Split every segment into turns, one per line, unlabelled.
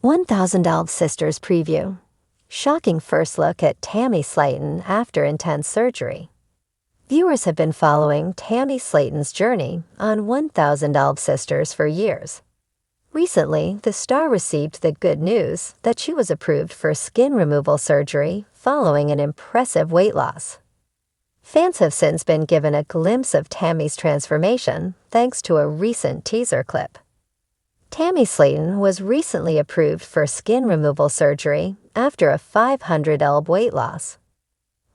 1000 Sisters Preview. Shocking first look at Tammy Slaton after intense surgery. Viewers have been following Tammy Slaton's journey on 1000 Sisters for years. Recently, the star received the good news that she was approved for skin removal surgery following an impressive weight loss. Fans have since been given a glimpse of Tammy's transformation thanks to a recent teaser clip. Tammy Slaton was recently approved for skin removal surgery after a 500 lb weight loss.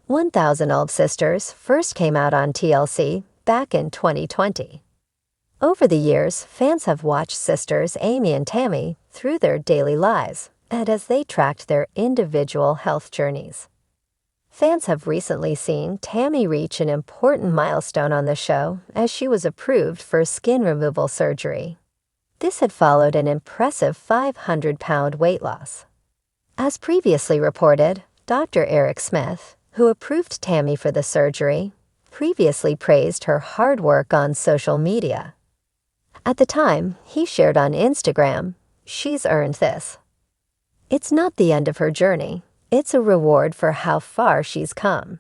1000 Sisters first came out on TLC back in 2020. Over the years, fans have watched sisters Amy and Tammy through their daily lives and as they tracked their individual health journeys. Fans have recently seen Tammy reach an important milestone on the show as she was approved for skin removal surgery. This had followed an impressive 500-pound weight loss. As previously reported, Dr. Eric Smith, who approved Tammy for the surgery, previously praised her hard work on social media. At the time, he shared on Instagram, "She's earned this. It's not the end of her journey. It's a reward for how far she's come.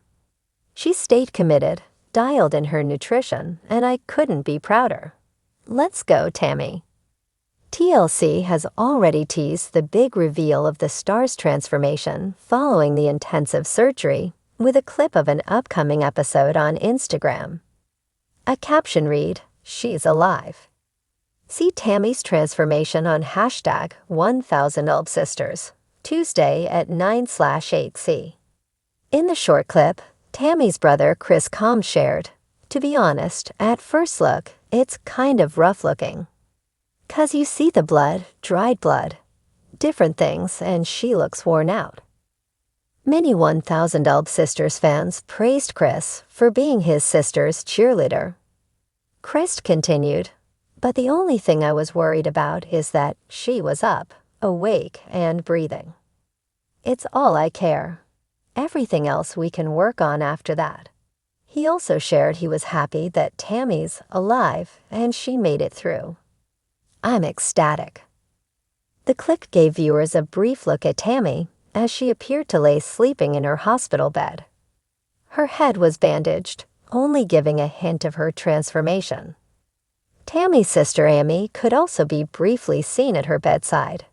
She stayed committed, dialed in her nutrition, and I couldn't be prouder. Let's go, Tammy." TLC has already teased the big reveal of the star's transformation following the intensive surgery with a clip of an upcoming episode on Instagram. A caption read, "She's alive." See Tammy's transformation on hashtag 1000Sisters, Tuesday at 9/8C. In the short clip, Tammy's brother Chris Combs shared, "To be honest, at first look, it's kind of rough looking. 'Cause you see the blood, dried blood, different things, and she looks worn out." Many 1000 Sisters fans praised Chris for being his sister's cheerleader. Chris continued, "But the only thing I was worried about is that she was up, awake, and breathing. It's all I care. Everything else we can work on after that." He also shared he was happy that Tammy's alive and she made it through. "I'm ecstatic." The clip gave viewers a brief look at Tammy as she appeared to lay sleeping in her hospital bed. Her head was bandaged, only giving a hint of her transformation. Tammy's sister Amy could also be briefly seen at her bedside.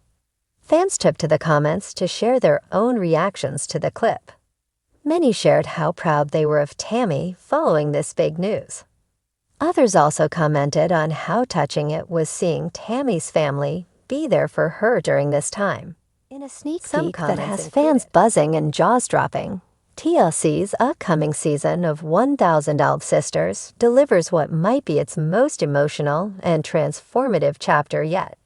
Fans took to the comments to share their own reactions to the clip. Many shared how proud they were of Tammy following this big news. Others also commented on how touching it was seeing Tammy's family be there for her during this time. In a sneak peek that has fans buzzing and jaws dropping, TLC's upcoming season of 1000 Sisters delivers what might be its most emotional and transformative chapter yet,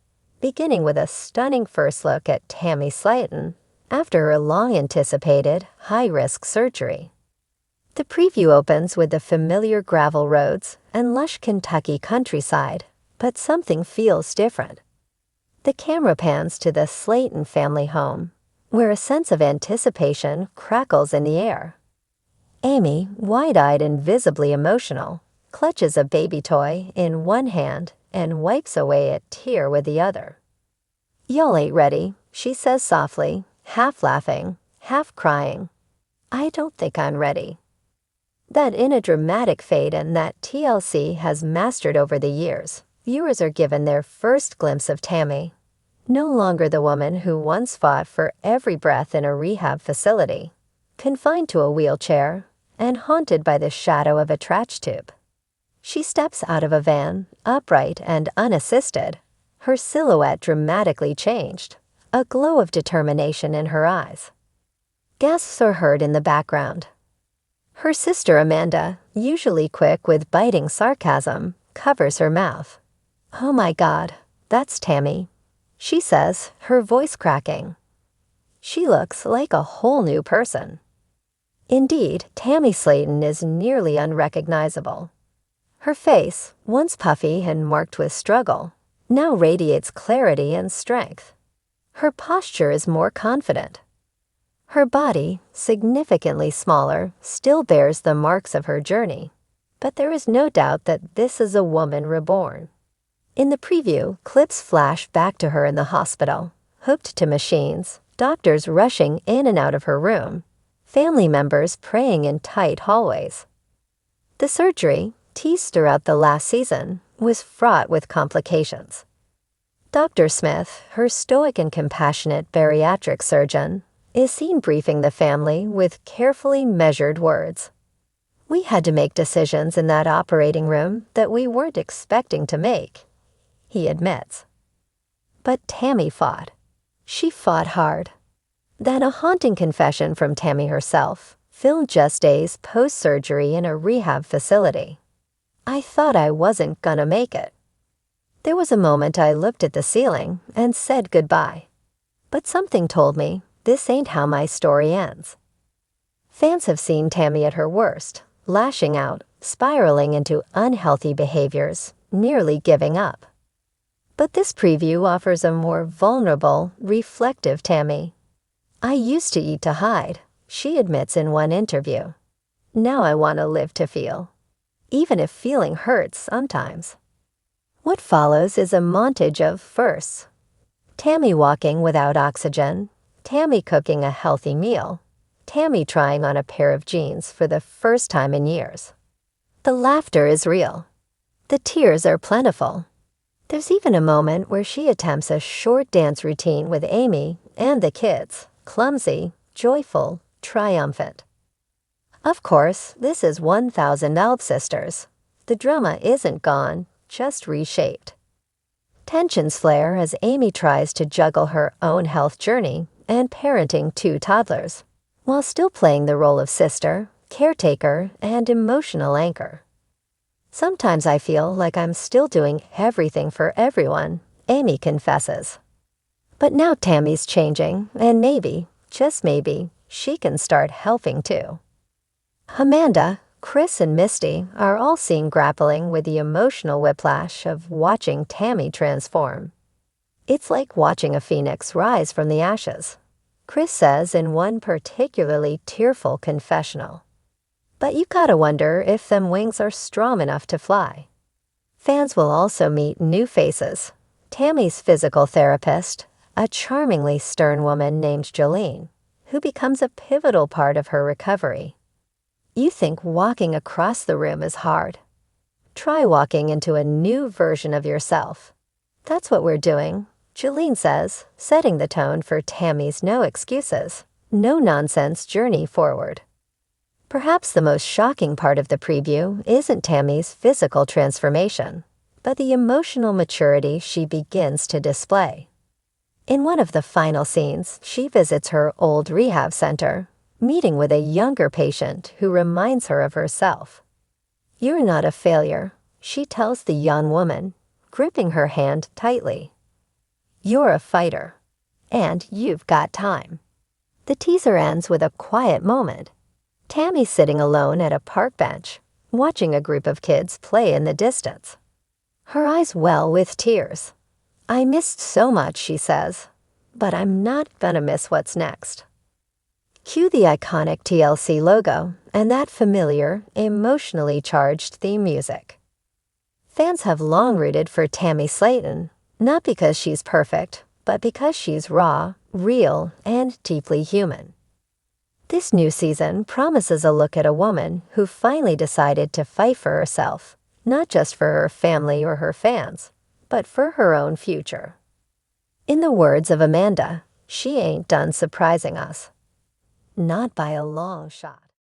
beginning with a stunning first look at Tammy Slaton after her long-anticipated high-risk surgery. The preview opens with the familiar gravel roads and lush Kentucky countryside, but something feels different. The camera pans to the Slaton family home, where a sense of anticipation crackles in the air. Amy, wide-eyed and visibly emotional, clutches a baby toy in one hand and wipes away a tear with the other. "Y'all ain't ready," she says softly, half laughing, half crying. "I don't think I'm ready." That in a dramatic fade-in that TLC has mastered over the years, viewers are given their first glimpse of Tammy, no longer the woman who once fought for every breath in a rehab facility, confined to a wheelchair, and haunted by the shadow of a trash tube. She steps out of a van, upright and unassisted, her silhouette dramatically changed, a glow of determination in her eyes. Gasps are heard in the background. Her sister Amanda, usually quick with biting sarcasm, covers her mouth. "Oh my God, that's Tammy," she says, her voice cracking. She looks like a whole new person. Indeed, Tammy Slaton is nearly unrecognizable. Her face, once puffy and marked with struggle, now radiates clarity and strength. Her posture is more confident. Her body, significantly smaller, still bears the marks of her journey, but there is no doubt that this is a woman reborn. In the preview, clips flash back to her in the hospital, hooked to machines, doctors rushing in and out of her room, family members praying in tight hallways. The surgery, teased throughout the last season, was fraught with complications. Dr. Smith, her stoic and compassionate bariatric surgeon, is seen briefing the family with carefully measured words. "We had to make decisions in that operating room that we weren't expecting to make," he admits. But Tammy fought. She fought hard. Then a haunting confession from Tammy herself, filmed just days post-surgery in a rehab facility. "I thought I wasn't gonna make it. There was a moment I looked at the ceiling and said goodbye. But something told me this ain't how my story ends." Fans have seen Tammy at her worst, lashing out, spiraling into unhealthy behaviors, nearly giving up. But this preview offers a more vulnerable, reflective Tammy. "I used to eat to hide," she admits in one interview. "Now I want to live to feel, even if feeling hurts sometimes." What follows is a montage of firsts. Tammy walking without oxygen, Tammy cooking a healthy meal, Tammy trying on a pair of jeans for the first time in years. The laughter is real. The tears are plentiful. There's even a moment where she attempts a short dance routine with Amy and the kids, clumsy, joyful, triumphant. Of course, this is 1,000 Elf Sisters. The drama isn't gone, just reshaped. Tensions flare as Amy tries to juggle her own health journey and parenting 2 toddlers, while still playing the role of sister, caretaker, and emotional anchor. "Sometimes I feel like I'm still doing everything for everyone," Amy confesses. But now Tammy's changing, and maybe, just maybe, she can start helping too. Amanda, Chris, and Misty are all seen grappling with the emotional whiplash of watching Tammy transform. "It's like watching a phoenix rise from the ashes," Chris says in one particularly tearful confessional. But you gotta wonder if them wings are strong enough to fly. Fans will also meet new faces. Tammy's physical therapist, a charmingly stern woman named Jolene, who becomes a pivotal part of her recovery. You think walking across the room is hard? Try walking into a new version of yourself. That's what we're doing, Jolene says, setting the tone for Tammy's no excuses, no nonsense journey forward. Perhaps the most shocking part of the preview isn't Tammy's physical transformation, but the emotional maturity she begins to display. In one of the final scenes, she visits her old rehab center, meeting with a younger patient who reminds her of herself. "You're not a failure," she tells the young woman, gripping her hand tightly. "You're a fighter, and you've got time." The teaser ends with a quiet moment. Tammy sitting alone at a park bench, watching a group of kids play in the distance. Her eyes well with tears. "I missed so much," she says, "but I'm not gonna miss what's next." Cue the iconic TLC logo and that familiar, emotionally charged theme music. Fans have long rooted for Tammy Slaton, not because she's perfect, but because she's raw, real, and deeply human. This new season promises a look at a woman who finally decided to fight for herself, not just for her family or her fans, but for her own future. In the words of Amanda, she ain't done surprising us. Not by a long shot.